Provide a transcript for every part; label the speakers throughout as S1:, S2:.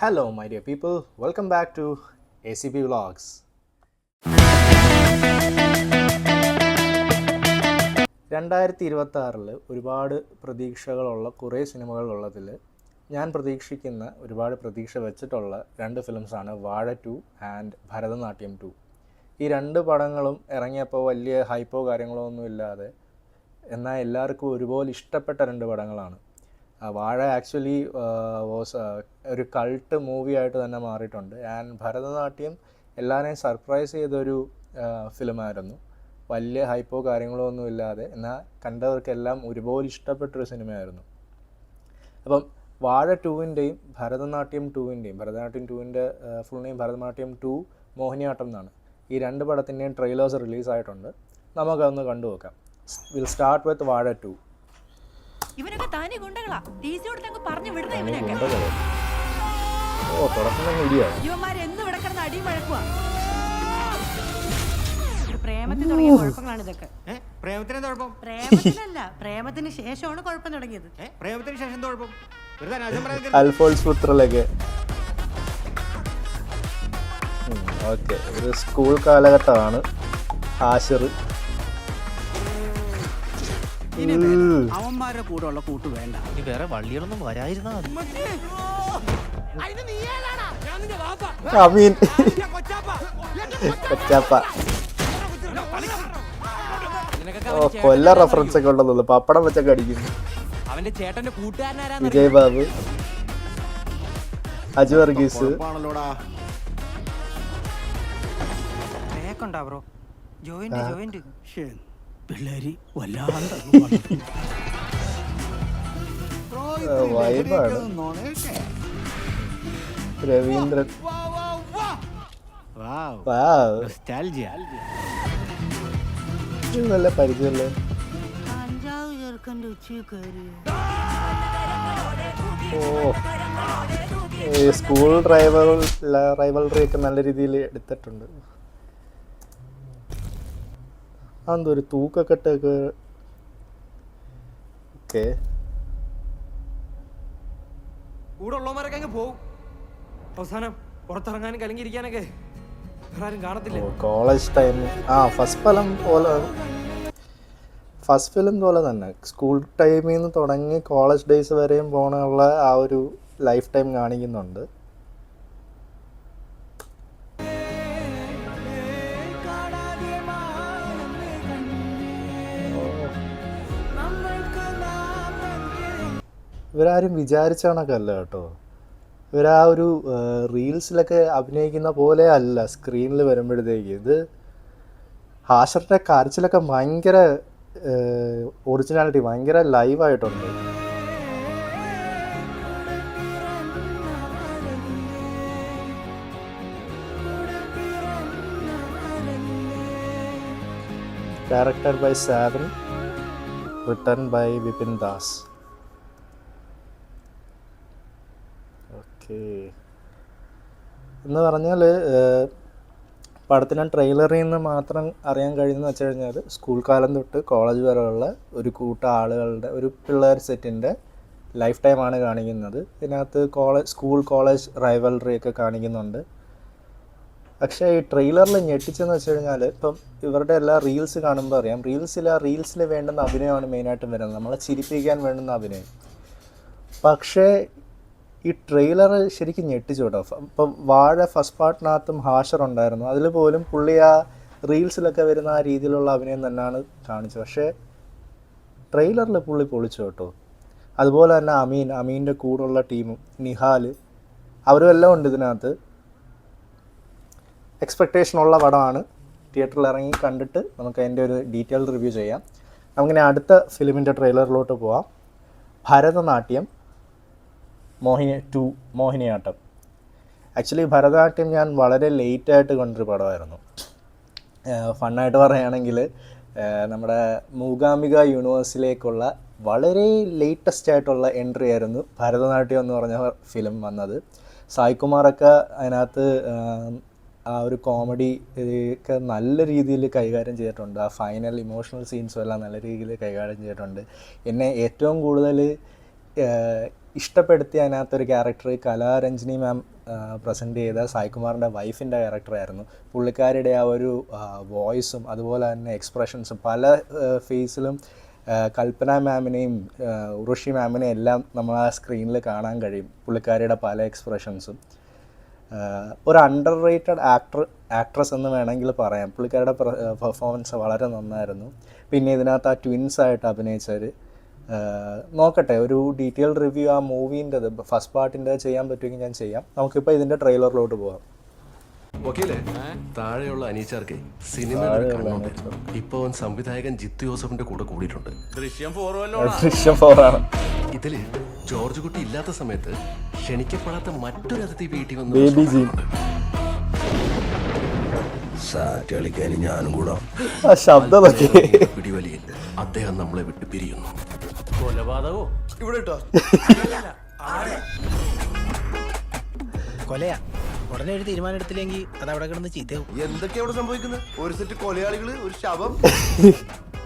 S1: Hello, my dear people. Welcome back to ACP Vlogs. 2026 ഒരുപാട് പ്രതീക്ഷകളുള്ള കുറേ സിനിമകളുള്ളതിൽ ഞാൻ പ്രതീക്ഷിക്കുന്ന ഒരുപാട് പ്രതീക്ഷ വെച്ചിട്ടുള്ള രണ്ട് ഫിലിംസാണ് വാഴ 2 ആൻഡ് ഭരതനാട്യം 2. ഈ രണ്ട് പടങ്ങളും ഇറങ്ങിയപ്പോൾ വലിയ ഹൈപ്പോ കാര്യങ്ങളോ ഒന്നും ഇല്ലാതെ എന്നാൽ എല്ലാവർക്കും ഒരുപോലെ ഇഷ്ടപ്പെട്ട രണ്ട് പടങ്ങളാണ്. വാഴ ആക്ച്വലി ഒരു കൾട്ട് മൂവി ആയിട്ട് തന്നെ മാറിയിട്ടുണ്ട്. ആൻഡ് ഭരതനാട്യം എല്ലാവരെയും സർപ്രൈസ് ചെയ്തൊരു ഫിലിമായിരുന്നു. വലിയ ഹൈപ്പോ കാര്യങ്ങളോ ഒന്നും ഇല്ലാതെ എന്നാൽ കണ്ടവർക്കെല്ലാം ഒരുപോലെ ഇഷ്ടപ്പെട്ടൊരു സിനിമയായിരുന്നു. അപ്പം വാഴ 2-ൻ്റെയും ഭരതനാട്യം 2-ൻ്റെ ഫുൾ നെയിം ഭരതനാട്യം 2 മോഹിനിയാട്ടം എന്നാണ്. ഈ രണ്ട് പടത്തിൻ്റെയും ട്രെയിലേഴ്സ് റിലീസായിട്ടുണ്ട്. നമുക്കതൊന്ന് കണ്ടുനോക്കാം. വിൽ സ്റ്റാർട്ട് വിത്ത് വാഴ 2.
S2: ഇവനൊക്കെ താനെ ഗുണ്ടകളാ. ടിസി കൊടുത്തങ്ങ് പറഞ്ഞു വിടുന്ന ഇവനൊക്കെ. ഇവന്മാരെന്നും ഇവിടെ കിടന്ന് അടിയും വഴക്കുവാ. പ്രേമത്തിന് തുടങ്ങിയ കുഴപ്പങ്ങളാണ് ഇതൊക്കെ. പ്രേമത്തിനല്ല, പ്രേമത്തിന് ശേഷമാണ് കുഴപ്പം തുടങ്ങിയത്.
S3: പ്രേമത്തിന് ശേഷം കുഴപ്പം
S1: അൽഫോൺസ് പുത്രലൊക്കെ. ഓക്കെ, ഒരു സ്കൂൾ കാലഘട്ടമാണ്. ഹാഷിർ
S3: അവന്മാരുടെ കൂടെ ഉള്ള കൂട്ട് വേണ്ട.
S4: വേറെ വള്ളികളൊന്നും വരായിരുന്നാ
S1: അമീൻ കൊച്ചാപ്പ. കൊല്ല റെഫറൻസ് ഒക്കെ ഉണ്ടെന്നുള്ളു. പപ്പടം വെച്ചൊക്കെ അടിക്കുന്നു.
S3: അവന്റെ ചേട്ടന്റെ കൂട്ടുകാരനാരാ?
S1: വിജയ് ബാബു, അജു വർഗീസ്.
S3: ബ്രോ ജോയിന്റ് പിള്ളേര് വല്ലാണ്ട്
S1: വൈബാണ്. രവീന്ദ്രൻ നല്ല പരിചയമല്ലേ. സ്കൂൾ റൈവൽറി ഒക്കെ നല്ല രീതിയിൽ എടുത്തിട്ടുണ്ട്. അതെന്തോ ഒരു തൂക്കക്കെട്ടൊക്കെ. ഓക്കെ,
S3: കൂടെ ഉള്ളവന്മാരൊക്കെ അങ്ങ് പോവും. അവസാനം പുറത്തിറങ്ങാനും കലങ്ങിയിരിക്കാനൊക്കെ ആരും കാണത്തില്ല.
S1: കോളേജ് ടൈം ഫസ്റ്റ് ഫിലിം പോലെ തന്നെ സ്കൂൾ ടൈമിൽ നിന്ന് തുടങ്ങി കോളേജ് ഡേയ്സ് വരെയും പോകാനുള്ള ആ ഒരു ലൈഫ് ടൈം കാണിക്കുന്നുണ്ട്. ഇവരാരും വിചാരിച്ച കണക്കല്ല കേട്ടോ. ഇവരാ ഒരു റീൽസിലൊക്കെ അഭിനയിക്കുന്ന പോലെ അല്ല സ്ക്രീനിൽ വരുമ്പോഴത്തേക്ക്. ഇത് ഹാഷറിൻ്റെ കരച്ചിലൊക്കെ ഭയങ്കര ഒറിജിനാലിറ്റി, ഭയങ്കര ലൈവായിട്ടുണ്ട്. Directed by Saban, written by Vipin Das. എന്ന് പറഞ്ഞാൽ പടത്തിന് ട്രെയിലറിൽ നിന്ന് മാത്രം അറിയാൻ കഴിയുന്നതെന്ന് വെച്ച് കഴിഞ്ഞാൽ സ്കൂൾ കാലം തൊട്ട് കോളേജ് വരെയുള്ള ഒരു കൂട്ടം ആളുകളുടെ ഒരു പിള്ളേർ സെറ്റിൻ്റെ ലൈഫ് ടൈമാണ് കാണിക്കുന്നത്. ഇതിനകത്ത് സ്കൂൾ കോളേജ് റൈവൽറി ഒക്കെ കാണിക്കുന്നുണ്ട്. പക്ഷേ ഈ ട്രെയിലറിൽ ഞെട്ടിച്ചെന്ന് വെച്ച് കഴിഞ്ഞാൽ ഇപ്പം ഇവരുടെ എല്ലാ റീൽസ് കാണുമ്പോൾ അറിയാം, റീൽസിൽ വേണ്ടുന്ന അഭിനയമാണ് മെയിനായിട്ടും വരുന്നത്, നമ്മളെ ചിരിപ്പിക്കാൻ വേണ്ടുന്ന അഭിനയം. പക്ഷേ ഈ ട്രെയിലർ ശരിക്കും ഞെട്ടിച്ചു കേട്ടോ. ഇപ്പം വാഴ ഫസ്റ്റ് പാർട്ടിനകത്തും ഹാഷർ ഉണ്ടായിരുന്നു. അതിൽ പോലും പുള്ളി ആ റീൽസിലൊക്കെ വരുന്ന ആ രീതിയിലുള്ള അഭിനയം തന്നെയാണ് കാണിച്ചത്. പക്ഷേ ട്രെയിലറിൽ പുള്ളി പൊളിച്ചു കേട്ടോ. അതുപോലെ തന്നെ അമീൻ്റെ കൂടെയുള്ള ടീമും നിഹാൽ, അവരും എല്ലാം ഉണ്ട് ഇതിനകത്ത്. എക്സ്പെക്റ്റേഷനുള്ള പടമാണ്. തിയേറ്ററിൽ ഇറങ്ങി കണ്ടിട്ട് നമുക്ക് അതിൻ്റെ ഒരു ഡീറ്റെയിൽഡ് റിവ്യൂ ചെയ്യാം. നമുക്കിനി അടുത്ത ഫിലിമിൻ്റെ ട്രെയിലറിലോട്ട് പോവാം. ഭരതനാട്യം 2 മോഹിനിയാട്ടം. ആക്ച്വലി ഭരതനാട്യം ഞാൻ വളരെ ലേറ്റായിട്ട് കണ്ടൊരു പടമായിരുന്നു. ഫണ്ണായിട്ട് പറയുകയാണെങ്കിൽ നമ്മുടെ മൂകാംബിക യൂണിവേഴ്സിലേക്കുള്ള വളരെ ലേറ്റസ്റ്റ് ആയിട്ടുള്ള എൻട്രി ആയിരുന്നു ഭരതനാട്യം എന്ന് പറഞ്ഞ ഫിലിം വന്നത്. സായ്കുമാറൊക്കെ അതിനകത്ത് ആ ഒരു കോമഡി ഒക്കെ നല്ല രീതിയിൽ കൈകാര്യം ചെയ്തിട്ടുണ്ട്. ആ ഫൈനൽ ഇമോഷണൽ സീൻസും എല്ലാം നല്ല രീതിയിൽ കൈകാര്യം ചെയ്തിട്ടുണ്ട്. എന്നെ ഏറ്റവും കൂടുതൽ ഇഷ്ടപ്പെടുത്തിയ അതിനകത്തൊരു ക്യാരക്ടർ കലാരഞ്ജിനി മാം പ്രസൻറ്റ് ചെയ്ത സായികുമാറിൻ്റെ വൈഫിൻ്റെ ക്യാരക്ടറായിരുന്നു. പുള്ളിക്കാരിയുടെ ആ ഒരു വോയിസും അതുപോലെ തന്നെ എക്സ്പ്രഷൻസും പല ഫേസിലും കൽപ്പന മാമിനെയും ഉർവശി മാമിനെയും എല്ലാം നമ്മൾ ആ സ്ക്രീനിൽ കാണാൻ കഴിയും. പുള്ളിക്കാരിയുടെ പല എക്സ്പ്രഷൻസും ഒരു അണ്ടർ റേറ്റഡ് ആക്ട്രസ് എന്ന് വേണമെങ്കിൽ പറയാം. പുള്ളിക്കാരുടെ പെർഫോമൻസ് വളരെ നന്നായിരുന്നു. പിന്നെ ഇതിനകത്ത് ആ ട്വിൻസായിട്ട് അഭിനയിച്ചവർ നോക്കട്ടെ, ഒരു ഡീറ്റെയിൽഡ് റിവ്യൂ ആ മൂവീൻ്റെത് ഫസ്റ്റ് പാർട്ടിൻ്റെ ചെയ്യാൻ പറ്റുമെങ്കിൽ ഞാൻ ചെയ്യാം. നമുക്കിപ്പോൾ ഇതിൻ്റെ ട്രെയിലറിലോട്ട് പോകാം.
S5: വക്കീലെ, താഴെയുള്ള അനീച്ചാർക്കെ സിനിമ ഇപ്പൊ സംവിധായകൻ ജിത്തു ജോസഫിന്റെ കൂടെ കൂടിയിട്ടുണ്ട്.
S1: ദൃശ്യം 4 ആണ്.
S5: ഇതില് ജോർജ് കുട്ടി ഇല്ലാത്ത സമയത്ത് ക്ഷണിക്കപ്പെടാത്ത മറ്റൊരു അതിഥി വീട്ടിൽ
S1: ബേബി ജി
S5: സാറ്റ് കളിക്കാൻ ഞാനും കൂടാ.
S1: ആ ശബ്ദമൊക്കെ
S5: പിടിവലിയിൽ അദ്ദേഹം നമ്മളെ വിട്ട് പിരിയുന്നു.
S3: കൊലപാതകോ
S5: ഇവിടെ
S4: കൊലയാ. ഉടനെ ഒരു തീരുമാനം എടുത്തില്ലെങ്കിൽ അത് അവിടെ കിടന്ന് ചീത്തയാവും.
S6: എന്തൊക്കെയാ ഇവിടെ സംഭവിക്കുന്നത്? ഒരു സെറ്റ് കൊലയാളികള്, ഒരു ശവം.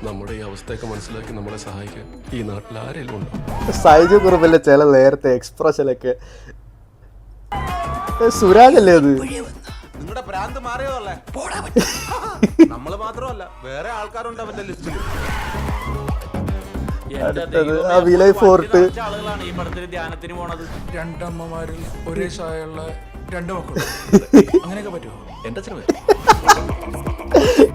S5: നമ്മുടെ ഈ അവസ്ഥയൊക്കെ മനസ്സിലാക്കി നമ്മളെ സഹായിക്കാൻ ഈ നാട്ടിൽ ആരെങ്കിലും ഉണ്ടോ?
S1: സൈജു കുറുപ്പിന്റെ ചില നേരത്തെ എക്സ്പ്രഷനൊക്കെ സുരാജല്ലേ അത്?
S6: നിങ്ങളുടെ ഭ്രാന്ത് മാറിയതല്ലേ? നമ്മള് മാത്രമല്ല, വേറെ ആൾക്കാരുണ്ട് അവന്റെ ലിസ്റ്റിൽ.
S1: ആ വിലൈ ഫോർട്ട്
S3: ആളുകളാണ് ഈ പടത്തിൽ ധ്യാനത്തിന് പോണത്.
S7: രണ്ടമ്മമാരിൽ ഒരേ ചായയുള്ള 2 മക്കൾ, അങ്ങനെയൊക്കെ പറ്റുമോ?
S5: എന്റെ അച്ഛന്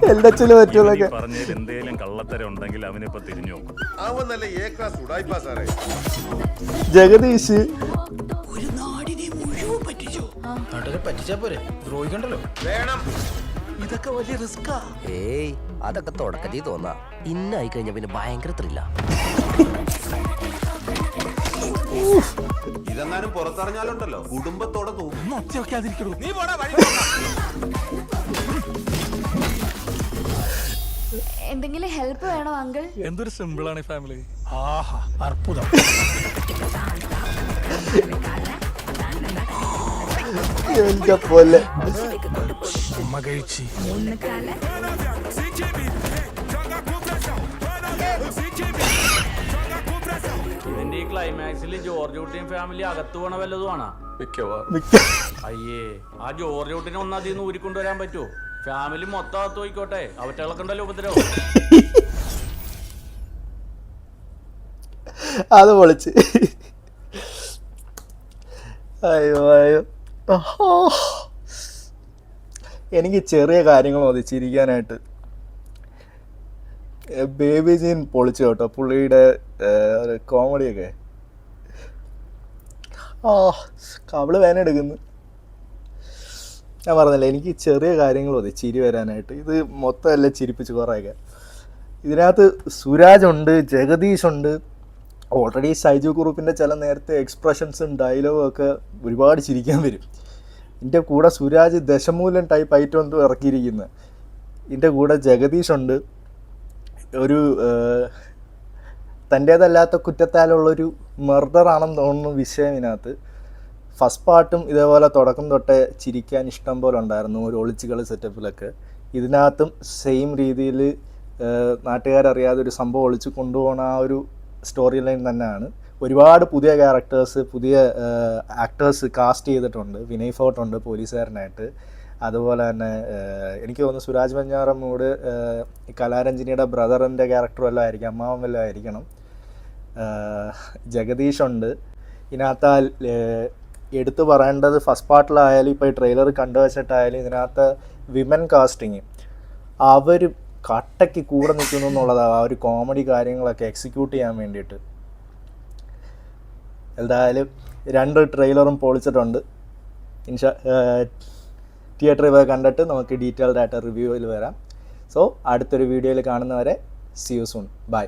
S1: എന്റെ അച്ഛന് പറ്റുള്ളൊക്കെ
S8: പറഞ്ഞതിൽ എന്തേലും കള്ളത്തരം ഉണ്ടെങ്കിൽ അവനിപ്പോ തിരിഞ്ഞു നോക്കും.
S6: അവൻ നല്ല എ ക്ലാസ് ഉടായിപ്പാ സാറേ.
S1: ജഗദീഷ്
S4: നാട്ടുകാരെ പറ്റിച്ചാ പോരെ, ദ്രോഹിക്കണ്ടല്ലോ.
S6: വേണം.
S5: ഇതൊക്കെ വലിയ റിസ്കാ.
S9: ഏയ് അതൊക്കെ തുടക്കത്തിൽ തോന്നാ, ഇന്നായി കഴിഞ്ഞ പിന്നെ ഭയങ്കര ത്രില്ല.
S6: ഇതെങ്ങാനും പുറത്തറിഞ്ഞാലുണ്ടല്ലോ കുടുംബത്തോടെ തൂക്കും.
S7: നീ പോടാ വഴി.
S10: എന്തെങ്കിലും ഹെൽപ്പ് വേണോ അങ്കിൾ?
S7: എന്തൊരു സിമ്പിളാണ് ഈ ഫാമിലി. ആഹാ, അർപ്പുതം.
S1: എന്റെ പോലെ
S7: അമ്മ കഴിച്ച്
S3: ഇതിന്റെ ഈ ക്ലൈമാക്സിൽ ജോർജ് കുട്ടിയും ഫാമിലി അകത്ത് പോണ വല്ലതുമാണ്.
S5: മിക്കവാറും
S3: അയ്യേ, ആ ജോർജ് കുട്ടിനെ ഒന്നതിന്ന് ഊരിക്കൊണ്ടുവരാൻ പറ്റുമോ? ഫാമിലി മൊത്തം അകത്ത് പോയിക്കോട്ടെ, അവറ്റകളൊക്കെ ഉണ്ടല്ലോ ഉപദ്രവം.
S1: അത് പൊളിച്ച്. അയ്യോ അയ്യോ, എനിക്ക് ചെറിയ കാര്യങ്ങൾ മതി ചിരിക്കാനായിട്ട്. ബേബി ജീൻ പൊളിച്ചു കേട്ടോ, പുള്ളിയുടെ കോമഡിയൊക്കെ. കവിള് വേനെടുക്കുന്നു. ഞാൻ പറഞ്ഞില്ല, എനിക്ക് ചെറിയ കാര്യങ്ങൾ മതി ചിരി വരാനായിട്ട്. ഇത് മൊത്തം എല്ലാം ചിരിപ്പിച്ച് കുറേയൊക്കെ. ഇതിനകത്ത് സുരാജുണ്ട്, ജഗദീഷുണ്ട്, ഓൾറെഡി സൈജു കുറുപ്പിൻ്റെ ചില നേരത്തെ എക്സ്പ്രഷൻസും ഡയലോഗും ഒക്കെ ഒരുപാട് ചിരിക്കാൻ വരും. ഇതിൻ്റെ കൂടെ സുരാജ് ദശമൂലം ടൈപ്പ് ഐറ്റം എന്തോ ഇറക്കിയിരിക്കുന്നത്. ഇതിൻ്റെ കൂടെ ജഗദീഷുണ്ട്, ഒരു തൻ്റേതല്ലാത്ത കുറ്റത്താലുള്ളൊരു മർഡറാണെന്ന് തോന്നുന്നു വിഷയം ഇതിനകത്ത്. ഫസ്റ്റ് പാർട്ടും ഇതേപോലെ തുടക്കം തൊട്ടേ ചിരിക്കാൻ ഇഷ്ടം പോലെ ഉണ്ടായിരുന്നു, ഒരു ഒളിച്ചുകളി സെറ്റപ്പിലൊക്കെ. ഇതിനകത്തും സെയിം രീതിയിൽ നാട്ടുകാരറിയാതെ ഒരു സംഭവം ഒളിച്ച് കൊണ്ടുപോകുന്ന ആ ഒരു സ്റ്റോറി ലൈൻ തന്നെയാണ്. ഒരുപാട് പുതിയ ക്യാരക്ടേഴ്സ്, പുതിയ ആക്ടേഴ്സ് കാസ്റ്റ് ചെയ്തിട്ടുണ്ട്. വിനയ് ഫോർട്ട് ഉണ്ട് പോലീസുകാരനായിട്ട്. അതുപോലെ തന്നെ എനിക്ക് തോന്നുന്നു സുരാജ് വെഞ്ഞാറമ്മൂട് കലാരഞ്ജിനിയുടെ ബ്രദറിൻ്റെ ക്യാരക്ടർ വല്ലതും ആയിരിക്കും, അമ്മാവൻ വല്ലതും ആയിരിക്കണം. ജഗദീഷുണ്ട്. ഇതിനകത്ത് എടുത്തു പറയേണ്ടത് ഫസ്റ്റ് പാർട്ടിലായാലും ഇപ്പോൾ ഈ ട്രെയിലർ കണ്ടുവച്ചിട്ടായാലും ഇതിനകത്ത് വിമൻ കാസ്റ്റിങ് അവർ കട്ടയ്ക്ക് കൂടെ നിൽക്കുന്നു എന്നുള്ളതാണ്. ആ ഒരു കോമഡി കാര്യങ്ങളൊക്കെ എക്സിക്യൂട്ട് ചെയ്യാൻ വേണ്ടിയിട്ട്. എന്തായാലും 2 ട്രെയിലറും പൊളിച്ചിട്ടുണ്ട്. തിയേറ്ററിൽ പോയി കണ്ടിട്ട് നമുക്ക് ഡീറ്റെയിൽഡ് ആയിട്ട് റിവ്യൂവിൽ വരാം. സോ അടുത്തൊരു വീഡിയോയിൽ കാണുന്നവരെ സീ യു സൂൺ. ബൈ.